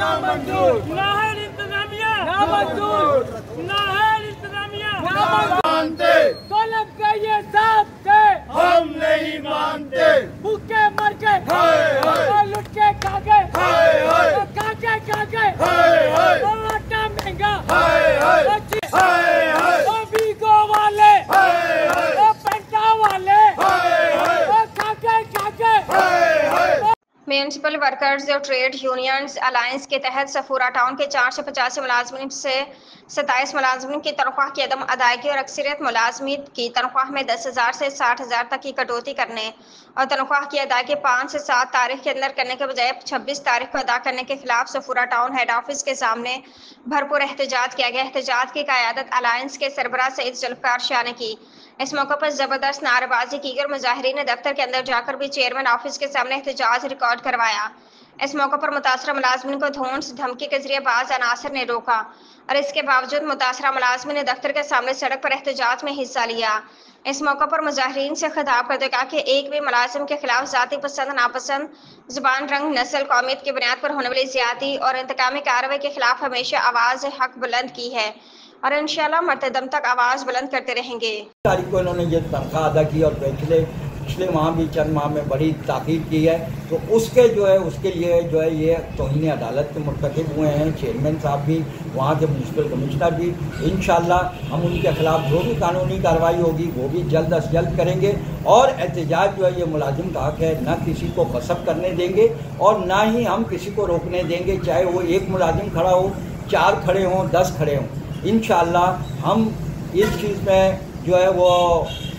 नामंजूर, नाहल इंतजामिया नामंजूर, नाहल इंतजामिया मानते, तलब के ये सबके हम नहीं मानते। भूखे मर के हाय हाय, और लुट के खा गए हाय हाय, और खा के हाय हाय, और आटा महंगा हाय हाय, और चीज़ हाय हाय, और बीगो वाले हाय हाय, और पेंटा वाले हाय हाय, और खा के हाय हाय। म्यूनसिपल वर्कर्स और ट्रेड यूनियंस अलायंस के तहत सफूरा टाउन के 485 मुलाजमीन से 27 मुलाजमीन की तनख्वाह की अदम अदायगी और अक्सरियत मुलाजमीन की तनख्वाह में 10,000 से 60,000 तक की कटौती करने और तनख्वाह की अदायगी 5 से 7 तारीख के अंदर करने के बजाय 26 तारीख को अदा करने के खिलाफ सफूरा टाउन हेड ऑफिस के सामने भरपूर एहतजाज किया गया। एहतजाज की क़यादत अलायंस के सरबराह सईद जुल्फ़िकार शाह ने की। इस मौके पर जबरदस्त नारेबाजी की गई और मुजाहिरीन ने दफ्तर के अंदर जाकर भी चेयरमैन ऑफिस के सामने एहतजाज रिकॉर्ड करवाया। इस मौके पर मुतासरा मुलाजमिन को धौंस धमकी के जरिए बाज अनासर ने रोका और इसके बावजूद मुतासरा मुलाजमिन ने दफ्तर के सामने सड़क पर एहतजाज में हिस्सा लिया। इस मौके पर मुजाहिरीन से खिताब करते कहा कि एक भी मुलाजिम के खिलाफ जाति पसंद नापसंद जुबान रंग नस्ल कौमियत की बुनियाद पर होने वाली ज्यादती और इंतकामी कार्रवाई के खिलाफ हमेशा आवाज़ हक बुलंद की है और इंशाअल्लाह मरते दम तक आवाज़ बुलंद करते रहेंगे। तारीख को इन्होंने ये तनख्वाह अदा की और पिछले माह भी चंद माह में बड़ी ताकीद की है, तो उसके जो है उसके लिए जो है ये तौहीन अदालत के मुर्तकिब हुए हैं। चेयरमैन साहब भी, वहाँ के म्यूनसिपल कमिश्नर भी, इंशाअल्लाह हम उनके खिलाफ जो भी कानूनी कार्रवाई होगी वो भी जल्द अज जल्द करेंगे। और एहतजाज जो है ये मुलाजिम का हक है, न किसी को गसब करने देंगे और ना ही हम किसी को रोकने देंगे, चाहे वो एक मुलाजिम खड़ा हो, 4 खड़े हों, 10 खड़े हों। इंशाअल्लाह हम इस चीज़ में जो है वो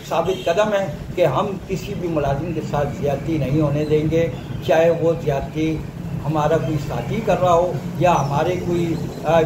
साबित कदम है कि हम किसी भी मुलाजिम के साथ ज़्यादती नहीं होने देंगे, चाहे वो ज़्यादती हमारा कोई साथी कर रहा हो या हमारे कोई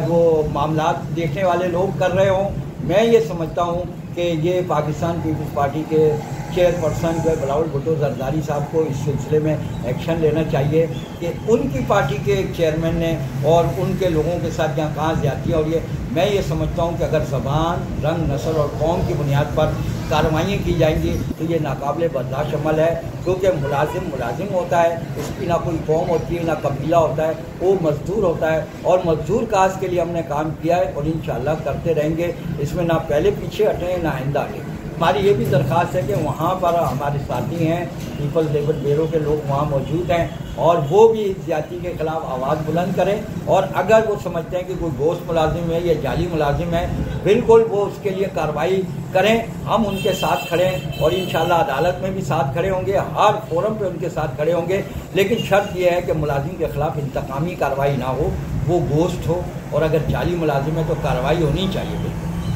वो मामला देखने वाले लोग कर रहे हों। मैं ये समझता हूँ कि ये पाकिस्तान पीपल्स पार्टी के चेयरपर्सन जो है बिलावल भुट्टो जरदारी साहब को इस सिलसिले में एक्शन लेना चाहिए कि उनकी पार्टी के चेयरमैन ने और उनके लोगों के साथ यहाँ कहाँ ज़्यादती है। और ये मैं ये समझता हूँ कि अगर ज़बान, रंग, नस्ल और कौम की बुनियाद पर कार्रवाइयाँ की जाएंगी तो ये नाकाबिले बर्दाश्त अमल है, क्योंकि मुलाजिम होता है, उसकी ना कोई कौम होती है ना कबीला होता है, वो मजदूर होता है और मजदूर काज के लिए हमने काम किया है और इंशाअल्लाह करते रहेंगे। इसमें ना पहले पीछे हटें ना आइंदा आगे। हमारी ये भी दरख्वास्त है कि वहाँ पर हमारे साथी हैं पीपल्स लेबर ब्यूरो के लोग वहाँ मौजूद हैं और वो भी इस ज्यादती के खिलाफ आवाज़ बुलंद करें। और अगर वो समझते हैं कि कोई दोस्त मुलाजिम है या जाली मुलाजिम है, बिल्कुल वो उसके लिए कार्रवाई करें, हम उनके साथ खड़े हैं और इंशाअल्लाह अदालत में भी साथ खड़े होंगे, हर फोरम पे उनके साथ खड़े होंगे। लेकिन शर्त यह है कि मुलाजिम के खिलाफ इंतकामी कार्रवाई ना हो, वो गोश्त हो, और अगर जाली मुलाजिम है तो कार्रवाई होनी चाहिए। बिल्कुल।